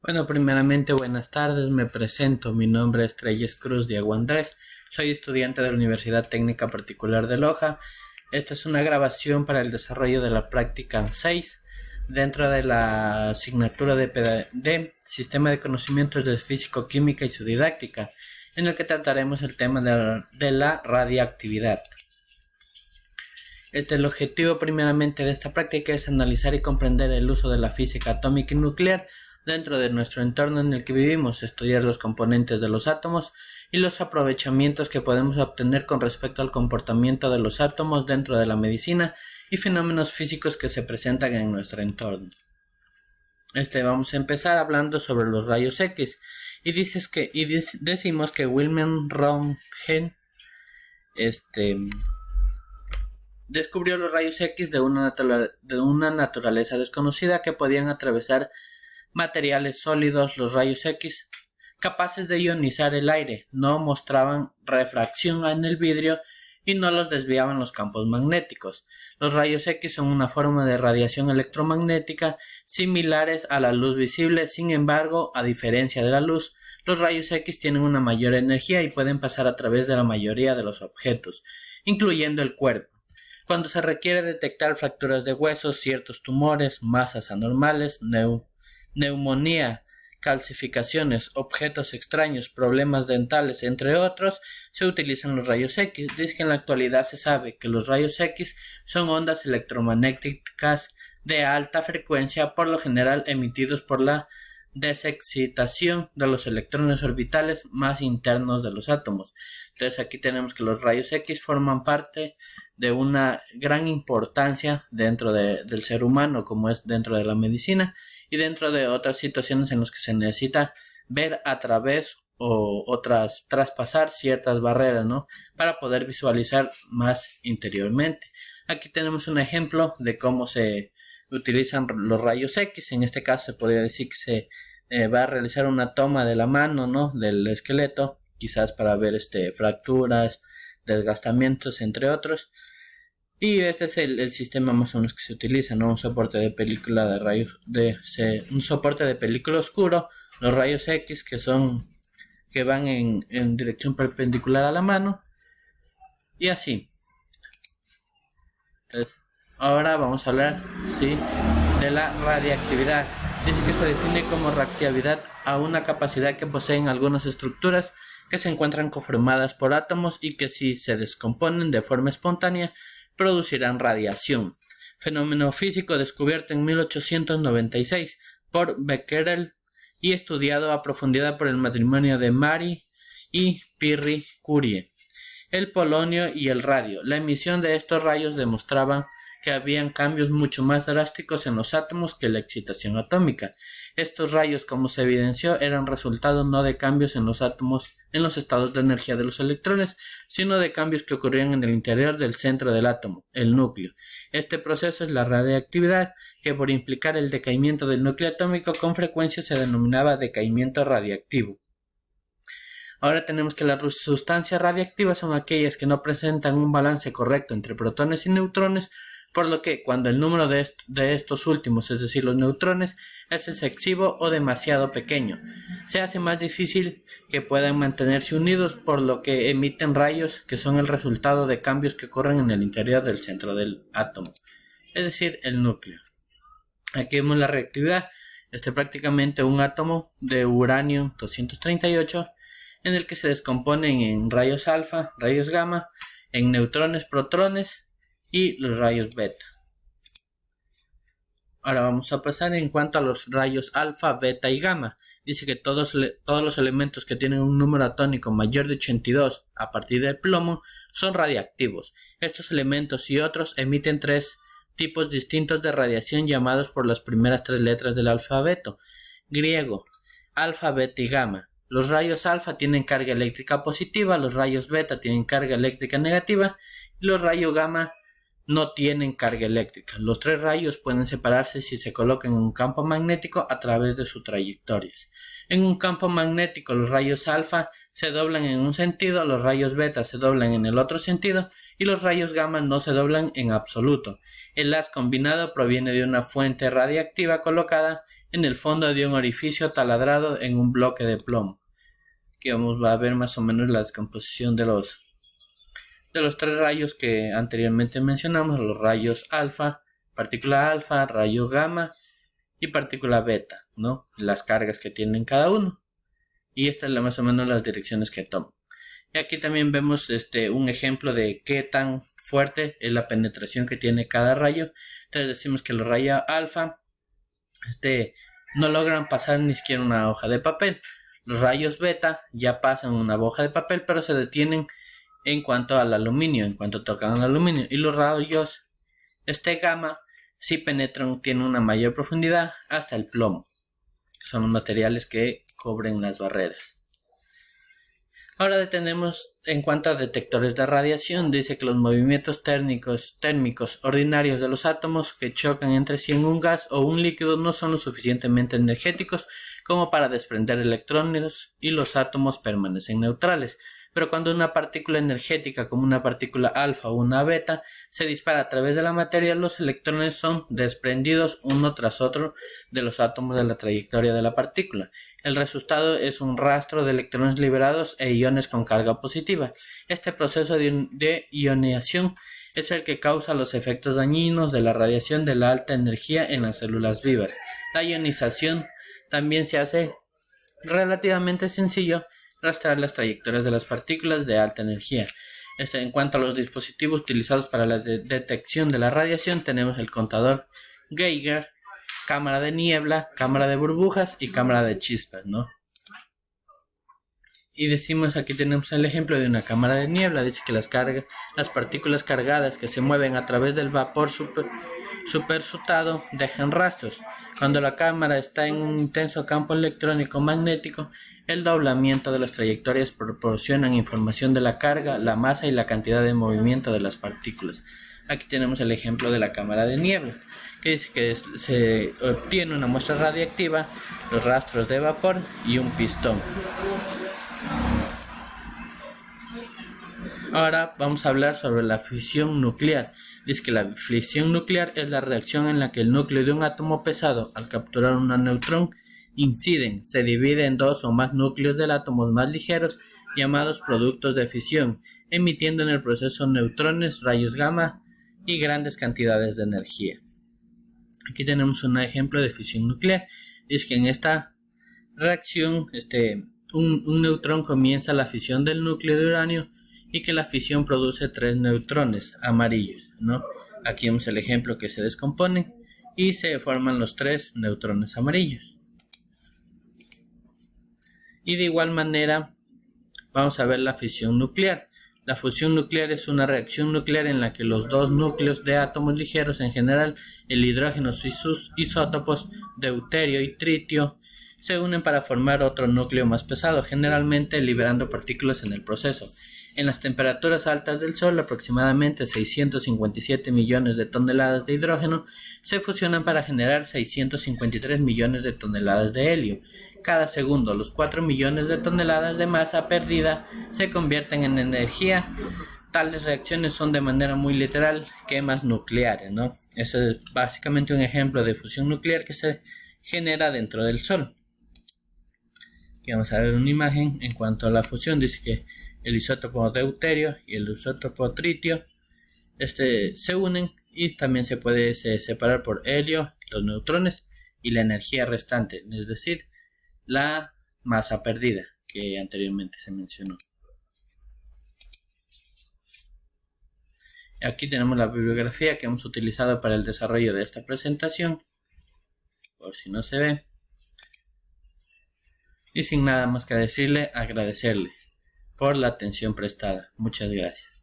Bueno, primeramente buenas tardes, me presento, mi nombre es Treyes Cruz Diego Andrés, soy estudiante de la Universidad Técnica Particular de Loja. Esta es una grabación para el desarrollo de la práctica 6 dentro de la asignatura de Sistema de Conocimientos de Físico-Química y su didáctica, en el que trataremos el tema de la radiactividad. El objetivo primeramente de esta práctica es analizar y comprender el uso de la física atómica y nuclear dentro de nuestro entorno en el que vivimos, estudiar los componentes de los átomos y los aprovechamientos que podemos obtener con respecto al comportamiento de los átomos dentro de la medicina y fenómenos físicos que se presentan en nuestro entorno. Vamos a empezar hablando sobre los rayos X y decimos que Wilhelm Röntgen descubrió los rayos X de una naturaleza desconocida que podían atravesar materiales sólidos. Los rayos X, capaces de ionizar el aire, no mostraban refracción en el vidrio y no los desviaban los campos magnéticos. Los rayos X son una forma de radiación electromagnética similares a la luz visible. Sin embargo, a diferencia de la luz, los rayos X tienen una mayor energía y pueden pasar a través de la mayoría de los objetos, incluyendo el cuerpo. Cuando se requiere detectar fracturas de huesos, ciertos tumores, masas anormales, neumonía, calcificaciones, objetos extraños, problemas dentales, entre otros, se utilizan los rayos X. Dice que en la actualidad se sabe que los rayos X son ondas electromagnéticas de alta frecuencia, por lo general emitidos por la desexcitación de los electrones orbitales más internos de los átomos. Entonces aquí tenemos que los rayos X forman parte de una gran importancia dentro del ser humano, como es dentro de la medicina y dentro de otras situaciones en las que se necesita ver a través o traspasar ciertas barreras, ¿no? Para poder visualizar más interiormente. Aquí tenemos un ejemplo de cómo se utilizan los rayos X. En este caso se podría decir que se va a realizar una toma de la mano, ¿no? Del esqueleto, quizás para ver fracturas, desgastamientos, entre otros. Y este es el sistema más o menos que se utiliza, ¿no? Un soporte de película de rayos un soporte de película oscuro, los rayos X que van en dirección perpendicular a la mano y así. Entonces, ahora vamos a hablar, sí, de la radiactividad. Dice que se define como reactividad a una capacidad que poseen algunas estructuras que se encuentran conformadas por átomos y que, si se descomponen de forma espontánea, producirán radiación. Fenómeno físico descubierto en 1896 por Becquerel y estudiado a profundidad por el matrimonio de Marie y Pierre Curie. El polonio y el radio. La emisión de estos rayos demostraban que habían cambios mucho más drásticos en los átomos que la excitación atómica. Estos rayos, como se evidenció, eran resultado no de cambios en los átomos, en los estados de energía de los electrones, sino de cambios que ocurrían en el interior del centro del átomo, el núcleo. Este proceso es la radiactividad, que por implicar el decaimiento del núcleo atómico con frecuencia se denominaba decaimiento radiactivo. Ahora tenemos que las sustancias radiactivas son aquellas que no presentan un balance correcto entre protones y neutrones, por lo que cuando el número de estos últimos, es decir, los neutrones, es excesivo o demasiado pequeño, se hace más difícil que puedan mantenerse unidos, por lo que emiten rayos que son el resultado de cambios que ocurren en el interior del centro del átomo, es decir, el núcleo. Aquí vemos la reactividad. Prácticamente un átomo de uranio 238 en el que se descomponen en rayos alfa, rayos gamma, en neutrones, protones y los rayos beta. Ahora vamos a pasar en cuanto a los rayos alfa, beta y gamma. Dice que todos los elementos que tienen un número atómico mayor de 82 a partir del plomo son radiactivos. Estos elementos y otros emiten tres tipos distintos de radiación llamados por las primeras tres letras del alfabeto griego: alfa, beta y gamma. Los rayos alfa tienen carga eléctrica positiva, los rayos beta tienen carga eléctrica negativa y los rayos gamma no tienen carga eléctrica. Los tres rayos pueden separarse si se colocan en un campo magnético a través de sus trayectorias. En un campo magnético, los rayos alfa se doblan en un sentido, los rayos beta se doblan en el otro sentido y los rayos gamma no se doblan en absoluto. El haz combinado proviene de una fuente radiactiva colocada en el fondo de un orificio taladrado en un bloque de plomo. Aquí vamos a ver más o menos la descomposición de los tres rayos que anteriormente mencionamos, los rayos alfa, partícula alfa, rayo gamma y partícula beta, ¿no? Las cargas que tienen cada uno. Y estas son más o menos las direcciones que toman. Y aquí también vemos un ejemplo de qué tan fuerte es la penetración que tiene cada rayo. Entonces decimos que los rayos alfa no logran pasar ni siquiera una hoja de papel. Los rayos beta ya pasan una hoja de papel, pero se detienen en cuanto al aluminio, en cuanto tocan al aluminio. Y los rayos gamma sí penetran, tienen una mayor profundidad hasta el plomo. Son los materiales que cubren las barreras. Ahora detenemos en cuanto a detectores de radiación. Dice que los movimientos térmicos ordinarios de los átomos que chocan entre sí en un gas o un líquido no son lo suficientemente energéticos como para desprender electrones y los átomos permanecen neutrales. Pero cuando una partícula energética como una partícula alfa o una beta se dispara a través de la materia, los electrones son desprendidos uno tras otro de los átomos de la trayectoria de la partícula. El resultado es un rastro de electrones liberados e iones con carga positiva. Este proceso de ionización es el que causa los efectos dañinos de la radiación de la alta energía en las células vivas. La ionización también se hace relativamente sencillo rastrear las trayectorias de las partículas de alta energía. En cuanto a los dispositivos utilizados para la detección de la radiación, tenemos el contador Geiger, cámara de niebla, cámara de burbujas y cámara de chispas, ¿no? Y decimos, aquí tenemos el ejemplo de una cámara de niebla. Dice que las partículas cargadas que se mueven a través del vapor supersutado dejan rastros. Cuando la cámara está en un intenso campo electrónico magnético, el doblamiento de las trayectorias proporcionan información de la carga, la masa y la cantidad de movimiento de las partículas. Aquí tenemos el ejemplo de la cámara de niebla, que dice que se obtiene una muestra radiactiva, los rastros de vapor y un pistón. Ahora vamos a hablar sobre la fisión nuclear. Dice que la fisión nuclear es la reacción en la que el núcleo de un átomo pesado, al capturar un neutrón, se divide en dos o más núcleos de átomos más ligeros, llamados productos de fisión, emitiendo en el proceso neutrones, rayos gamma y grandes cantidades de energía. Aquí tenemos un ejemplo de fisión nuclear. Dice que en esta reacción un neutrón comienza la fisión del núcleo de uranio y que la fisión produce 3 neutrones amarillos, ¿no? Aquí vemos el ejemplo que se descomponen y se forman los 3 neutrones amarillos. Y de igual manera vamos a ver la fisión nuclear. La fusión nuclear es una reacción nuclear en la que los dos núcleos de átomos ligeros, en general el hidrógeno y sus isótopos deuterio y tritio, se unen para formar otro núcleo más pesado, generalmente liberando partículas en el proceso. En las temperaturas altas del Sol, aproximadamente 657 millones de toneladas de hidrógeno se fusionan para generar 653 millones de toneladas de helio. Cada segundo, los 4 millones de toneladas de masa perdida se convierten en energía. Tales reacciones son de manera muy literal quemas nucleares, ¿no? Ese es básicamente un ejemplo de fusión nuclear que se genera dentro del Sol. Aquí vamos a ver una imagen en cuanto a la fusión. Dice que el isótopo deuterio y el isótopo tritio se unen y también se puede separar por helio, los neutrones y la energía restante, es decir, la masa perdida que anteriormente se mencionó. Aquí tenemos la bibliografía que hemos utilizado para el desarrollo de esta presentación, por si no se ve. Y sin nada más que decirle, agradecerle por la atención prestada. Muchas gracias.